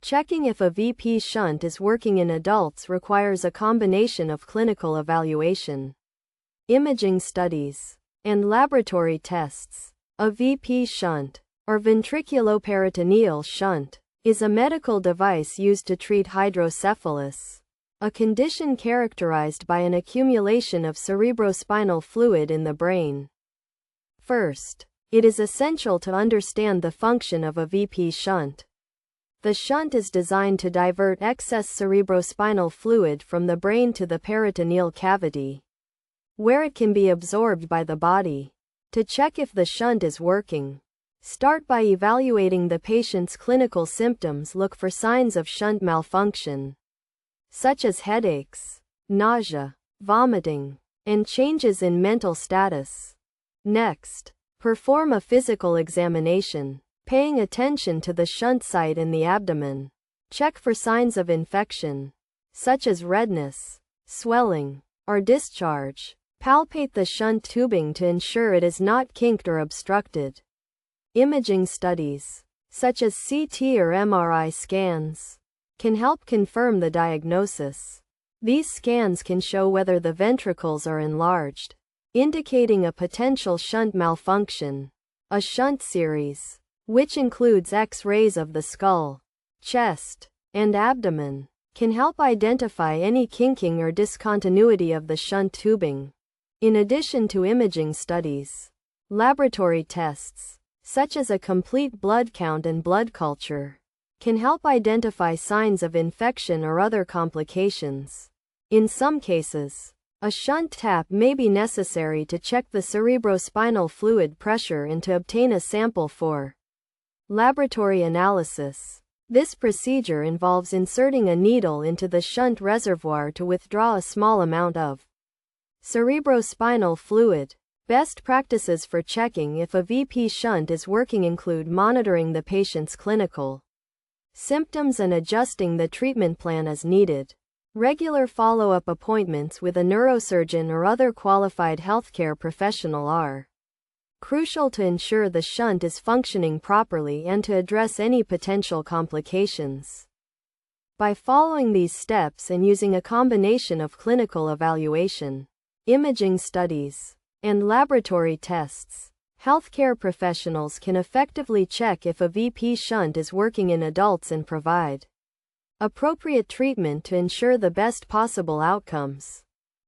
Checking if a VP shunt is working in adults requires a combination of clinical evaluation, imaging studies, and laboratory tests. A VP shunt, or ventriculoperitoneal shunt, is a medical device used to treat hydrocephalus, a condition characterized by an accumulation of cerebrospinal fluid in the brain. First, it is essential to understand the function of a VP shunt. The shunt is designed to divert excess cerebrospinal fluid from the brain to the peritoneal cavity, where it can be absorbed by the body. To check if the shunt is working, start by evaluating the patient's clinical symptoms. Look for signs of shunt malfunction, such as headaches, nausea, vomiting, and changes in mental status. Next, perform a physical examination, paying attention to the shunt site in the abdomen. Check for signs of infection, such as redness, swelling, or discharge. Palpate the shunt tubing to ensure it is not kinked or obstructed. Imaging studies, such as CT or MRI scans, can help confirm the diagnosis. These scans can show whether the ventricles are enlarged, indicating a potential shunt malfunction. A shunt series, which includes X-rays of the skull, chest, and abdomen, can help identify any kinking or discontinuity of the shunt tubing. In addition to imaging studies, laboratory tests, such as a complete blood count and blood culture, can help identify signs of infection or other complications. In some cases, a shunt tap may be necessary to check the cerebrospinal fluid pressure and to obtain a sample for laboratory analysis. This procedure involves inserting a needle into the shunt reservoir to withdraw a small amount of cerebrospinal fluid. Best practices for checking if a VP shunt is working include monitoring the patient's clinical symptoms and adjusting the treatment plan as needed. Regular follow-up appointments with a neurosurgeon or other qualified healthcare professional are crucial to ensure the shunt is functioning properly and to address any potential complications. By following these steps and using a combination of clinical evaluation, imaging studies, and laboratory tests, healthcare professionals can effectively check if a VP shunt is working in adults and provide appropriate treatment to ensure the best possible outcomes.